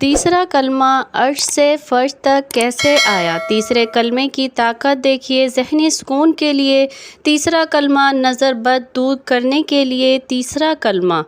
تیسرا کلمہ عرش سے فرش تک کیسے آیا؟ تیسرے کلمے کی طاقت دیکھیے۔ ذہنی سکون کے لیے تیسرا کلمہ، نظر بد دور کرنے کے لیے تیسرا کلمہ،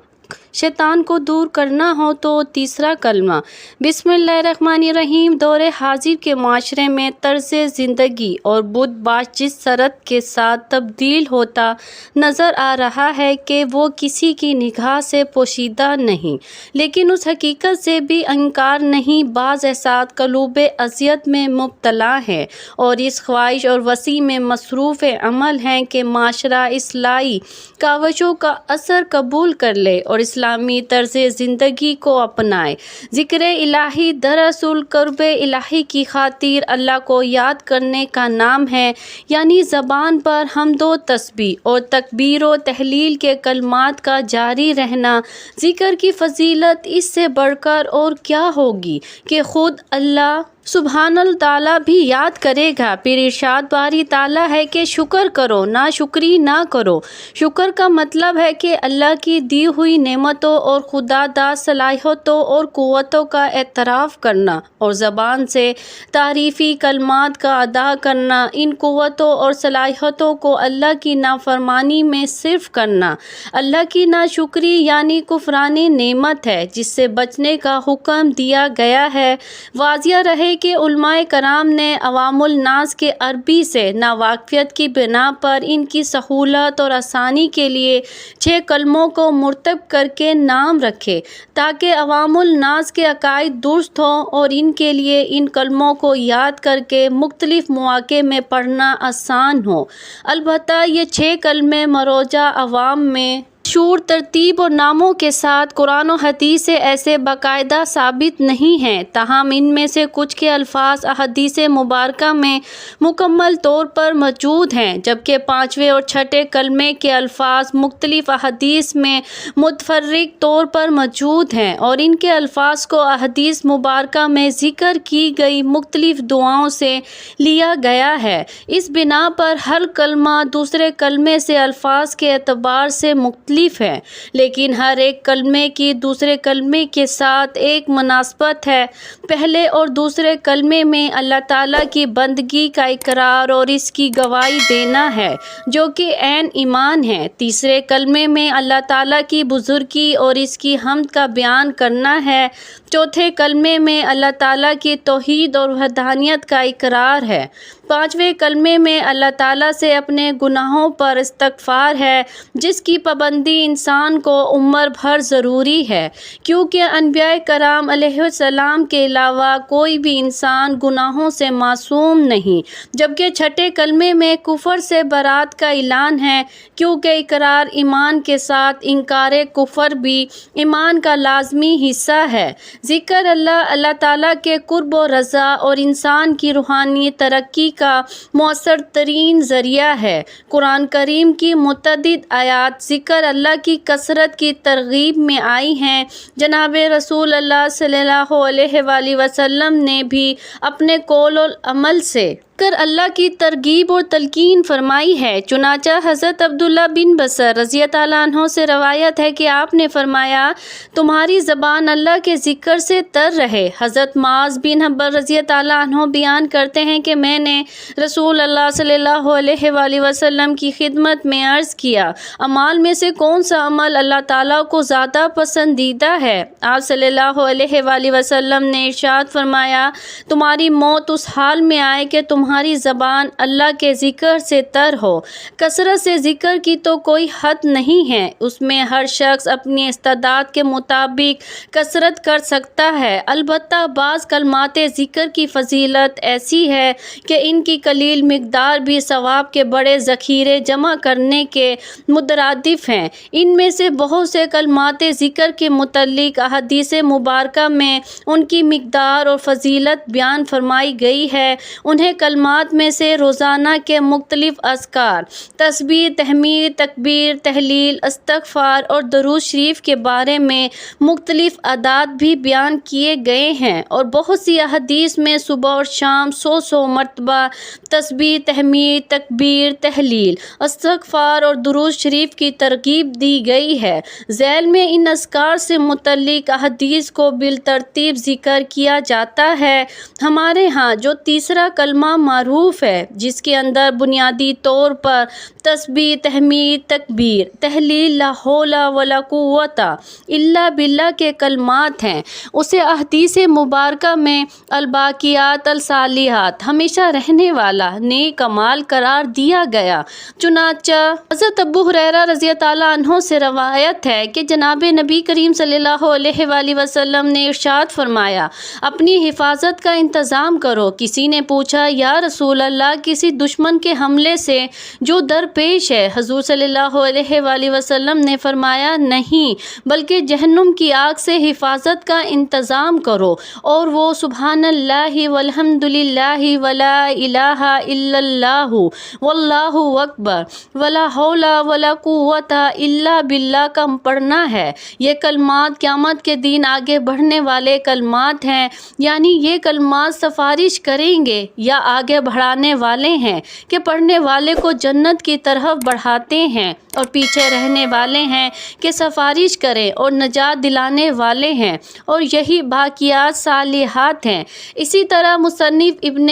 شیطان کو دور کرنا ہو تو تیسرا کلمہ۔ بسم اللہ الرحمن الرحیم۔ دور حاضر کے معاشرے میں طرز زندگی اور بت باش جس سرعت کے ساتھ تبدیل ہوتا نظر آ رہا ہے کہ وہ کسی کی نگاہ سے پوشیدہ نہیں، لیکن اس حقیقت سے بھی انکار نہیں، بعض احساس قلوب اذیت میں مبتلا ہیں اور اس خواہش اور وسیع میں مصروف عمل ہیں کہ معاشرہ اصلاحی کاوشوں کا اثر قبول کر لے اور اسلامی طرز زندگی کو اپنائے۔ ذکر الہی دراصل قرب الہی کی خاطر اللہ کو یاد کرنے کا نام ہے، یعنی زبان پر حمد و تسبیح اور تکبیر و تہلیل کے کلمات کا جاری رہنا۔ ذکر کی فضیلت اس سے بڑھ کر اور کیا ہوگی کہ خود اللہ سبحانہ تعالیٰ بھی یاد کرے گا۔ پھر ارشاد باری تعالیٰ ہے کہ شکر کرو، ناشکری نہ کرو۔ شکر کا مطلب ہے کہ اللہ کی دی ہوئی نعمتوں اور خدا داد صلاحیتوں اور قوتوں کا اعتراف کرنا اور زبان سے تعریفی کلمات کا ادا کرنا۔ ان قوتوں اور صلاحیتوں کو اللہ کی نافرمانی میں صرف کرنا اللہ کی ناشکری یعنی کفران نعمت ہے، جس سے بچنے کا حکم دیا گیا ہے۔ واضح رہے کہ علماء کرام نے عوام الناس کے عربی سے ناواقفیت کی بنا پر ان کی سہولت اور آسانی کے لیے 6 کلموں کو مرتب کر کے نام رکھے تاکہ عوام الناس کے عقائد درست ہوں اور ان کے لیے ان کلموں کو یاد کر کے مختلف مواقع میں پڑھنا آسان ہو۔ البتہ یہ 6 کلمے مروجہ عوام میں مشہور ترتیب اور ناموں کے ساتھ قرآن و حدیث سے ایسے باقاعدہ ثابت نہیں ہیں، تاہم ان میں سے کچھ کے الفاظ احادیث مبارکہ میں مکمل طور پر موجود ہیں، جبکہ 5ویں اور 6ٹھے کلمے کے الفاظ مختلف احادیث میں متفرق طور پر موجود ہیں اور ان کے الفاظ کو احادیث مبارکہ میں ذکر کی گئی مختلف دعاؤں سے لیا گیا ہے۔ اس بنا پر ہر کلمہ دوسرے کلمے سے الفاظ کے اعتبار سے مختلف ہے، لیکن ہر ایک کلمے کی دوسرے کلمے کے ساتھ ایک مناسبت ہے۔ پہلے اور دوسرے کلمے میں اللہ تعالیٰ کی بندگی کا اقرار اور اس کی گواہی دینا ہے، جو کہ عین ایمان ہے۔ تیسرے کلمے میں اللہ تعالیٰ کی بزرگی اور اس کی حمد کا بیان کرنا ہے۔ چوتھے کلمے میں اللہ تعالیٰ کی توحید اور وحدانیت کا اقرار ہے۔ 5ویں کلمے میں اللہ تعالیٰ سے اپنے گناہوں پر استغفار ہے، جس کی پابندی انسان کو عمر بھر ضروری ہے، کیونکہ انبیاء کرام علیہ السلام کے علاوہ کوئی بھی انسان گناہوں سے معصوم نہیں۔ جبکہ 6ٹھے کلمے میں کفر سے برات کا اعلان ہے، کیونکہ اقرار ایمان کے ساتھ انکار کفر بھی ایمان کا لازمی حصہ ہے۔ ذکر اللہ تعالیٰ کے قرب و رضا اور انسان کی روحانی ترقی کا مؤثر ترین ذریعہ ہے۔ قرآن کریم کی متعدد آیات ذکر اللہ کی کثرت کی ترغیب میں آئی ہیں۔ جناب رسول اللہ صلی اللہ علیہ وآلہ وسلم نے بھی اپنے قول و عمل سے ذکر اللہ کی ترغیب اور تلقین فرمائی ہے۔ چنانچہ حضرت عبداللہ بن بصر رضی اللہ عنہ سے روایت ہے کہ آپ نے فرمایا، تمہاری زبان اللہ کے ذکر سے تر رہے۔ حضرت معاذ بن جبل رضی اللہ عنہ بیان کرتے ہیں کہ میں نے رسول اللہ صلی اللہ علیہ وآلہ وسلم کی خدمت میں عرض کیا، اعمال میں سے کون سا عمل اللہ تعالیٰ کو زیادہ پسندیدہ ہے؟ آپ صلی اللہ علیہ وآلہ وسلم نے ارشاد فرمایا، تمہاری موت اس حال میں آئے کہ تمہاری زبان اللہ کے ذکر سے تر ہو۔ کثرت سے ذکر کی تو کوئی حد نہیں ہے، اس میں ہر شخص اپنی استعداد کے مطابق کثرت کر سکتا ہے۔ البتہ بعض کلمات ذکر کی فضیلت ایسی ہے کہ ان کی قلیل مقدار بھی ثواب کے بڑے ذخیرے جمع کرنے کے مترادف ہیں۔ ان میں سے بہت سے کلمات ذکر کے متعلق احادیث مبارکہ میں ان کی مقدار اور فضیلت بیان فرمائی گئی ہے۔ انہیں کلمات کلمات میں سے روزانہ کے مختلف اذکار، تسبیح، تحمید، تکبیر، تحلیل، استغفار اور درود شریف کے بارے میں مختلف اعداد بھی بیان کیے گئے ہیں، اور بہت سی احادیث میں صبح اور شام 100 مرتبہ تسبیح، تحمید، تکبیر، تحلیل، استغفار اور درود شریف کی ترغیب دی گئی ہے۔ ذیل میں ان اذکار سے متعلق احادیث کو بالترتیب ذکر کیا جاتا ہے۔ ہمارے ہاں جو تیسرا کلمہ معروف ہے، جس کے اندر بنیادی طور پر تسبیح، تحمید، تکبیر، تحلیل، لا حول ولا قوت الا باللہ کے کلمات ہیں، اسے احادیث مبارکہ میں الباقیات الصالحات، ہمیشہ رہنے والا نیک اعمال قرار دیا گیا۔ چنانچہ حضرت ابو ہریرہ رضی اللہ عنہ سے روایت ہے کہ جناب نبی کریم صلی اللہ علیہ وآلہ وسلم نے ارشاد فرمایا، اپنی حفاظت کا انتظام کرو۔ کسی نے پوچھا، یا رسول اللہ، کسی دشمن کے حملے سے جو درپیش ہے؟ حضور صلی اللہ علیہ وآلہ وسلم نے فرمایا، نہیں، بلکہ جہنم کی آگ سے حفاظت کا انتظام کرو، اور وہ سبحان اللہ والحمد للہ ولا الہ الا اللہ واللہ اکبر ولا حول ولا قوت الا باللہ کا پڑھنا ہے۔ یہ کلمات قیامت کے دن آگے بڑھنے والے کلمات ہیں، یعنی یہ کلمات سفارش کریں گے یا آگے بڑھانے والے ہیں کہ پڑھنے والے کو جنت کی طرف بڑھاتے ہیں، اور پیچھے رہنے والے ہیں کہ سفارش کریں اور نجات دلانے والے ہیں، اور یہی باقیات صالحات ہیں۔ اسی طرح مصنف ابن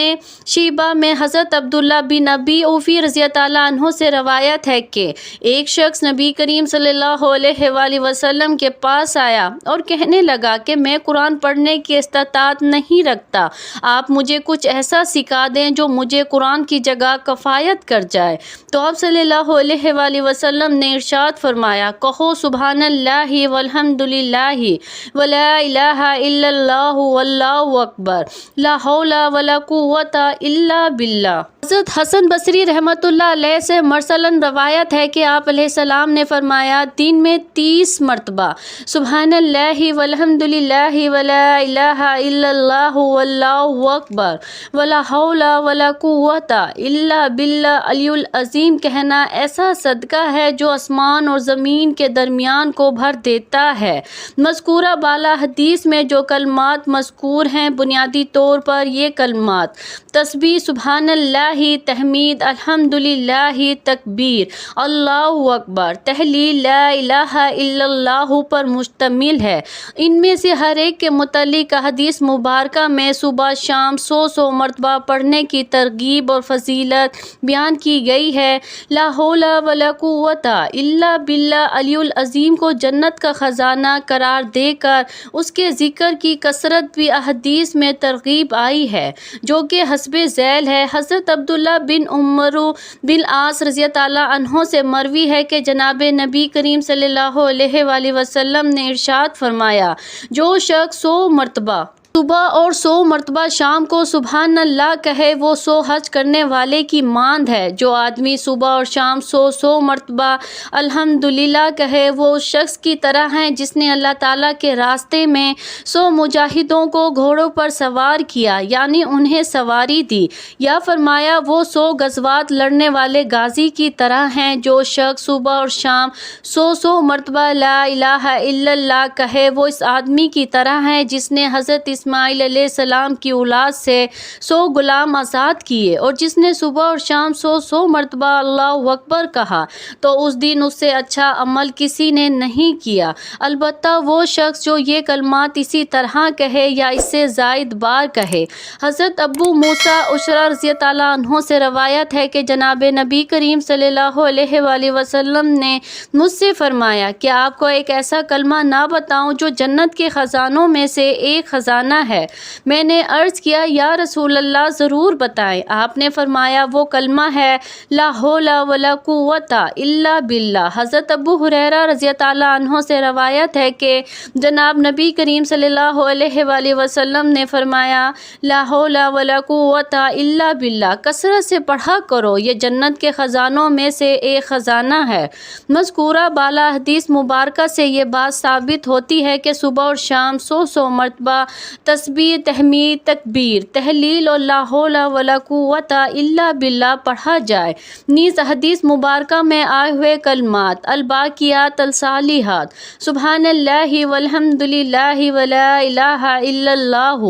شیبہ میں حضرت عبداللہ بن ابی اوفی رضی اللہ عنہ سے روایت ہے کہ ایک شخص نبی کریم صلی اللہ علیہ وآلہ وسلم کے پاس آیا اور کہنے لگا کہ میں قرآن پڑھنے کی استطاعت نہیں رکھتا، آپ مجھے کچھ ایسا سکھا دیں جو مجھے قرآن کی جگہ کفایت کر جائے۔ تو آپ صلی اللہ علیہ وآلہ وسلم نے ارشاد فرمایا، کہو سبحان اللہ والحمد للہ ولا الہ الا اللہ واللہ اکبر لا حول ولا قوت الا باللہ۔ حضرت حسن بصری رحمۃ اللہ علیہ سے مرسلاً روایت ہے کہ آپ علیہ السلام نے فرمایا، دن میں 30 مرتبہ سبحان اللہ والحمد للہ ولا الہ الا اللہ واللہ اکبر ولا حول ولا قوت الا باللہ العلی العظیم کہنا ایسا صدقہ ہے جو آسمان اور زمین کے درمیان کو بھر دیتا ہے۔ مذکورہ بالا حدیث میں جو کلمات مذکور ہیں، بنیادی طور پر یہ کلمات تسبیح، سبحان اللہ، تحمید، الحمدللہ، تکبیر، اللہ اکبر، تحلیل، لا الہ الا اللہ پر مشتمل ہے۔ ان میں سے ہر ایک کے متعلق احادیث مبارکہ میں صبح شام 100 مرتبہ پڑھنے کی ترغیب اور فضیلت بیان کی گئی ہے۔ لا حول ولا قوت الا باللہ العلی العظیم کو جنت کا خزانہ قرار دے کر اس کے ذکر کی کثرت بھی احادیث میں ترغیب آئی ہے، جو کہ حسب ذیل ہے۔ حضرت عبداللہ بن عمرو بن العاص رضی اللہ عنہ سے مروی ہے کہ جناب نبی کریم صلی اللہ علیہ وآلہ وسلم نے ارشاد فرمایا، جو شخص 100 مرتبہ صبح اور 100 مرتبہ شام کو سبحان اللہ کہے، وہ 100 حج کرنے والے کی ماند ہے۔ جو آدمی صبح اور شام 100 مرتبہ الحمدللہ کہے، وہ اس شخص کی طرح ہیں جس نے اللہ تعالیٰ کے راستے میں 100 مجاہدوں کو گھوڑوں پر سوار کیا، یعنی انہیں سواری دی، یا فرمایا وہ 100 غزوات لڑنے والے غازی کی طرح ہیں۔ جو شخص صبح اور شام 100 مرتبہ لا الہ الا اللہ کہے، وہ اس آدمی کی طرح ہے جس نے حضرت اسماعیل علیہ السلام کی اولاد سے 100 غلام آزاد کیے، اور جس نے صبح اور شام 100 مرتبہ اللہ اکبر کہا، تو اس دن اس سے اچھا عمل کسی نے نہیں کیا، البتہ وہ شخص جو یہ کلمات اسی طرح کہے یا اس سے زائد بار کہے۔ حضرت ابو موسیٰ اشعری رضی اللہ عنہ سے روایت ہے کہ جناب نبی کریم صلی اللہ علیہ وآلہ وسلم نے مجھ سے فرمایا، کیا آپ کو ایک ایسا کلمہ نہ بتاؤں جو جنت کے خزانوں میں سے ایک خزانہ ہے؟ میں نے عرض کیا، یا رسول اللہ، ضرور بتائیں۔ آپ نے فرمایا، وہ کلمہ ہے لا حول ولا قوت الا باللہ۔ حضرت ابو ہریرہ رضی اللہ عنہ سے روایت ہے کہ جناب نبی کریم صلی اللہ علیہ وآلہ وسلم نے فرمایا، لا حول ولا قوت الا باللہ کثرت سے پڑھا کرو، یہ جنت کے خزانوں میں سے ایک خزانہ ہے۔ مذکورہ بالا حدیث مبارکہ سے یہ بات ثابت ہوتی ہے کہ صبح اور شام 100 مرتبہ تسبیح، تحمید، تکبیر، تحلیل اور لا حول ولا قوت الا باللہ پڑھا جائے۔ نیز حدیث مبارکہ میں آئے ہوئے کلمات الباقیات الصالحات سبحان اللہ والحمد للہ ولا الہ الا اللہ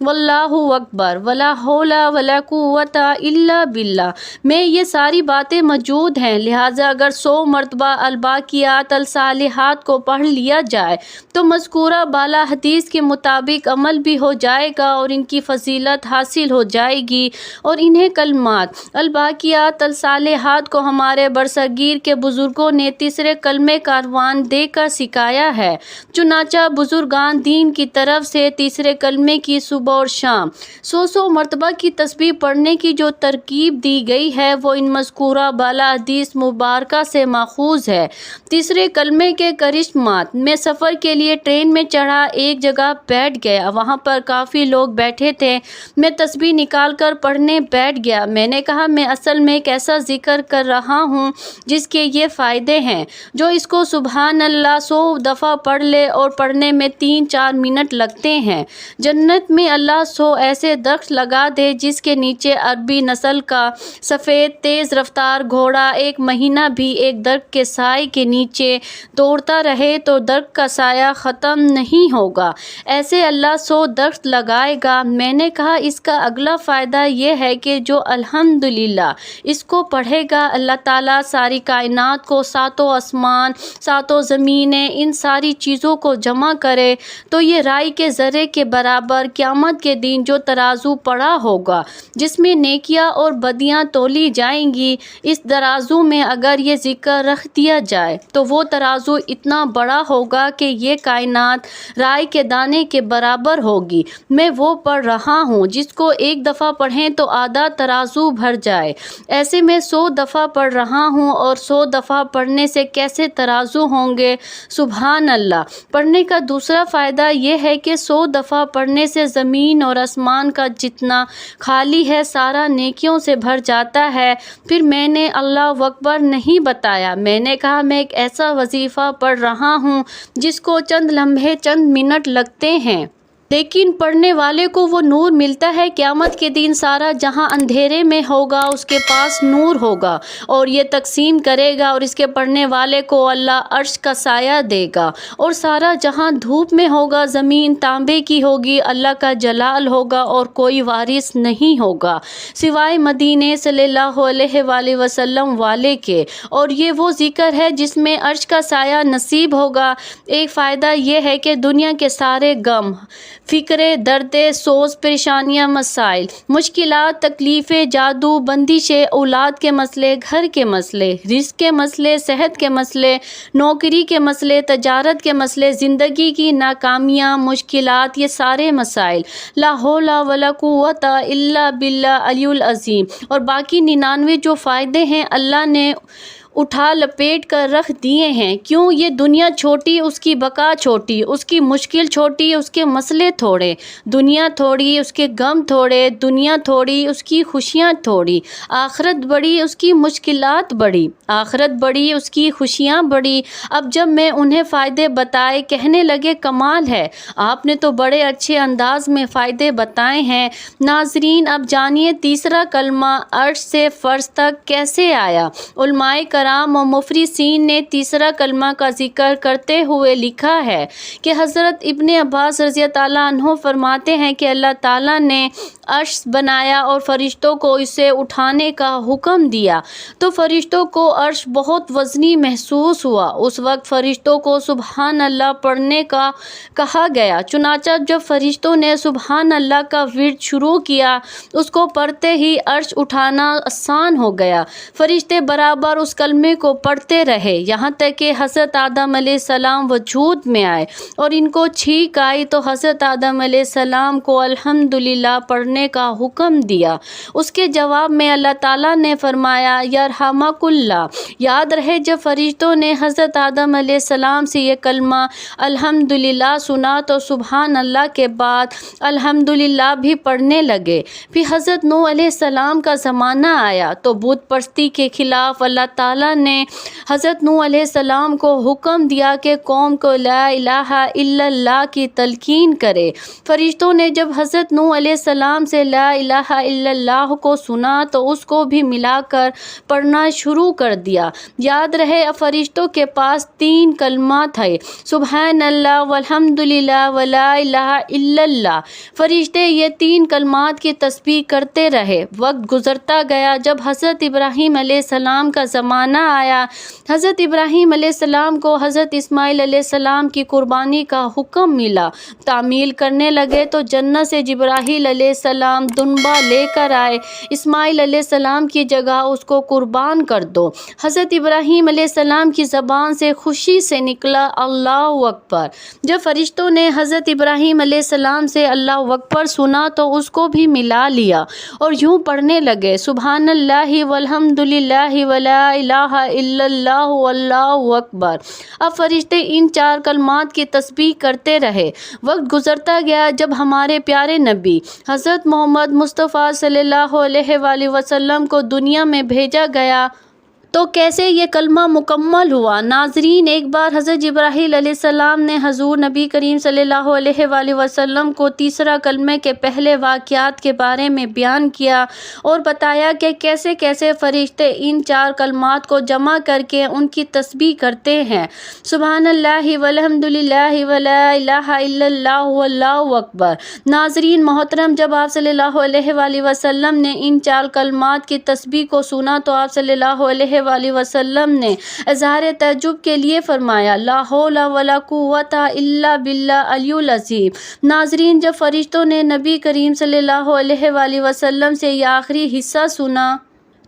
واللہ اکبر ولا حول ولا قوت الا باللہ میں یہ ساری باتیں موجود ہیں، لہٰذا اگر 100 مرتبہ الباقیات الصالحات کو پڑھ لیا جائے تو مذکورہ بالا حدیث کے مطابق عمل بھی ہو جائے گا اور ان کی فضیلت حاصل ہو جائے گی۔ اور انہیں کلمات الباقیات الصالحات کو ہمارے برصغیر کے بزرگوں نے تیسرے کلمے کاروان دے کر سکھایا ہے۔ چنانچہ بزرگان دین کی طرف سے تیسرے کلمے کی صبح اور شام 100 مرتبہ کی تسبیح پڑھنے کی جو ترکیب دی گئی ہے وہ ان مذکورہ بالا حدیث مبارکہ سے ماخوذ ہے۔ تیسرے کلمے کے کرشمات میں سفر کے لیے ٹرین میں چڑھا، ایک جگہ بیٹھ گیا، وہاں پر کافی لوگ بیٹھے تھے، میں تسبیح نکال کر پڑھنے بیٹھ گیا۔ میں نے کہا میں اصل میں ایک ایسا ذکر کر رہا ہوں جس کے یہ فائدے ہیں، جو اس کو سبحان اللہ 100 دفعہ پڑھ لے اور پڑھنے میں 3-4 منٹ لگتے ہیں۔ جنت میں اللہ 100 ایسے درخت لگا دے جس کے نیچے عربی نسل کا سفید تیز رفتار گھوڑا 1 مہینہ بھی ایک درخت کے سائے کے نیچے دوڑتا رہے تو درخت کا سایہ ختم نہیں ہوگا، ایسے اللہ 100 درخت لگائے گا۔ میں نے کہا اس کا اگلا فائدہ یہ ہے کہ جو الحمدللہ اس کو پڑھے گا، اللہ تعالیٰ ساری کائنات کو، 7 آسمان 7 زمینیں، ان ساری چیزوں کو جمع کرے تو یہ رائی کے ذرے کے برابر قیامت کے دن جو ترازو پڑا ہوگا جس میں نیکیاں اور بدیاں تولی جائیں گی، اس ترازو میں اگر یہ ذکر رکھ دیا جائے تو وہ ترازو اتنا بڑا ہوگا کہ یہ کائنات رائی کے دانے کے برابر ہوگی۔ میں وہ پڑھ رہا ہوں جس کو 1 دفعہ پڑھیں تو آدھا ترازو بھر جائے، ایسے میں 100 دفعہ پڑھ رہا ہوں، اور 100 دفعہ پڑھنے سے کیسے ترازو ہوں گے، سبحان اللہ۔ پڑھنے کا دوسرا فائدہ یہ ہے کہ 100 دفعہ پڑھنے سے زمین اور آسمان کا جتنا خالی ہے سارا نیکیوں سے بھر جاتا ہے۔ پھر میں نے اللہ اکبر نہیں بتایا، میں نے کہا میں ایک ایسا وظیفہ پڑھ رہا ہوں جس کو چند لمحے چند منٹ لگتے ہیں، لیکن پڑھنے والے کو وہ نور ملتا ہے۔ قیامت کے دن سارا جہاں اندھیرے میں ہوگا اس کے پاس نور ہوگا اور یہ تقسیم کرے گا اور اس کے پڑھنے والے کو اللہ عرش کا سایہ دے گا، اور سارا جہاں دھوپ میں ہوگا، زمین تانبے کی ہوگی، اللہ کا جلال ہوگا اور کوئی وارث نہیں ہوگا سوائے مدینے صلی اللہ علیہ وآلہ وسلم والے کے، اور یہ وہ ذکر ہے جس میں عرش کا سایہ نصیب ہوگا۔ ایک فائدہ یہ ہے کہ دنیا کے سارے غم، فکرے، درد، سوز، پریشانیاں، مسائل، مشکلات، تکلیفیں، جادو، بندشیں، اولاد کے مسئلے، گھر کے مسئلے، رزق کے مسئلے، صحت کے مسئلے، نوکری کے مسئلے، تجارت کے مسئلے، زندگی کی ناکامیاں، مشکلات، یہ سارے مسائل لا حول ولا قوت الا باللہ العلی العظیم، اور باقی 99 جو فائدے ہیں اللہ نے اٹھا لپیٹ کر رکھ دیے ہیں۔ کیوں؟ یہ دنیا چھوٹی، اس کی بقا چھوٹی، اس کی مشکل چھوٹی، اس کے مسئلے تھوڑے، دنیا تھوڑی، اس کے غم تھوڑے، دنیا تھوڑی، اس کی خوشیاں تھوڑی، آخرت بڑی، اس کی مشکلات بڑی، آخرت بڑی، اس کی خوشیاں بڑی۔ اب جب میں انہیں فائدے بتائے، کہنے لگے کمال ہے، آپ نے تو بڑے اچھے انداز میں فائدے بتائے ہیں۔ ناظرین اب جانیے تیسرا کلمہ عرش سے فرش تک کیسے آیا۔ علماء کرام و مفسرین نے تیسرا کلمہ کا ذکر کرتے ہوئے لکھا ہے کہ حضرت ابن عباس رضی اللہ عنہ فرماتے ہیں کہ اللہ تعالیٰ نے عرش بنایا اور فرشتوں کو اسے اٹھانے کا حکم دیا تو فرشتوں کو عرش بہت وزنی محسوس ہوا۔ اس وقت فرشتوں کو سبحان اللہ پڑھنے کا کہا گیا، چنانچہ جب فرشتوں نے سبحان اللہ کا ورد شروع کیا، اس کو پڑھتے ہی عرش اٹھانا آسان ہو گیا۔ فرشتے برابر اس کلمے کو پڑھتے رہے یہاں تک کہ حضرت آدم علیہ السلام وجود میں آئے اور ان کو چھینک آئی تو حضرت آدم علیہ السلام کو الحمدللہ پڑھنے کا حکم دیا۔ اس کے جواب میں اللہ تعالیٰ نے فرمایا یرحمک اللہ۔ یاد رہے جب فرشتوں نے حضرت آدم علیہ السلام سے یہ کلمہ الحمدللہ سنا تو سبحان اللہ کے بعد الحمدللہ بھی پڑھنے لگے۔ پھر حضرت نوح علیہ السلام کا زمانہ آیا تو بت پرستی کے خلاف اللہ تعالیٰ تعالیٰ نے حضرت نوح علیہ السلام کو حکم دیا کہ قوم کو لا الہ الا اللہ کی تلقین کرے۔ فرشتوں نے جب حضرت نوح علیہ السلام سے لا الہ الا اللہ کو سنا تو اس کو بھی ملا کر پڑھنا شروع کر دیا۔ یاد رہے فرشتوں کے پاس 3 کلمات تھے، سبحان اللہ والحمد للہ ولا الہ الا اللہ۔ فرشتے یہ 3 کلمات کی تسبیح کرتے رہے۔ وقت گزرتا گیا، جب حضرت ابراہیم علیہ السلام کا زمانہ آیا، حضرت ابراہیم علیہ السلام کو حضرت اسماعیل علیہ السلام کی قربانی کا حکم ملا۔ تعمیل کرنے لگے تو جنت سے جبرائیل علیہ السلام دنبا لے کر آئے، اسماعیل علیہ السلام کی جگہ اس کو قربان کر دو۔ حضرت ابراہیم علیہ السلام کی زبان سے خوشی سے نکلا اللہ اکبر۔ جب فرشتوں نے حضرت ابراہیم علیہ السلام سے اللہ اکبر سنا تو اس کو بھی ملا لیا اور یوں پڑھنے لگے، سبحان اللہ والحمد للہ ولا الہ الا اللہ واللہ اکبر۔ اب فرشتے ان 4 کلمات کی تسبیح کرتے رہے۔ وقت گزرتا گیا، جب ہمارے پیارے نبی حضرت محمد مصطفیٰ صلی اللہ علیہ وآلہ وسلم کو دنیا میں بھیجا گیا تو کیسے یہ کلمہ مکمل ہوا۔ ناظرین، ایک بار حضرت جبرائیل علیہ السلام نے حضور نبی کریم صلی اللہ علیہ وآلہ وسلم کو تیسرا کلمے کے پہلے واقعات کے بارے میں بیان کیا اور بتایا کہ کیسے کیسے فرشتے ان 4 کلمات کو جمع کر کے ان کی تسبیح کرتے ہیں، سبحان اللہ والحمد للہ ولا الہ الا اللہ واللہ اکبر۔ ناظرین محترم، جب آپ صلی اللہ علیہ وآلہ وسلم نے ان 4 کلمات کی تسبیح کو سنا تو آپ صلی اللہ علیہ وآلہ وسلم نے اظہار تعجب کے لیے فرمایا، لا حول ولا قوت الا باللہ العلی العظیم۔ ناظرین، جب فرشتوں نے نبی کریم صلی اللہ علیہ وآلہ وسلم سے یہ آخری حصہ سنا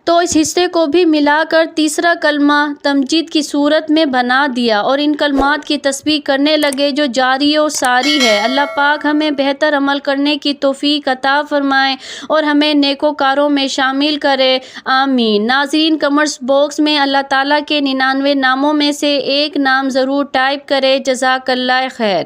تو اس حصے کو بھی ملا کر تیسرا کلمہ تمجید کی صورت میں بنا دیا اور ان کلمات کی تسبیح کرنے لگے جو جاری و ساری ہے۔ اللہ پاک ہمیں بہتر عمل کرنے کی توفیق عطا فرمائے اور ہمیں نیکوکاروں میں شامل کرے، آمین۔ ناظرین، کمنٹس باکس میں اللہ تعالیٰ کے 99 ناموں میں سے ایک نام ضرور ٹائپ کرے۔ جزاک اللہ خیر۔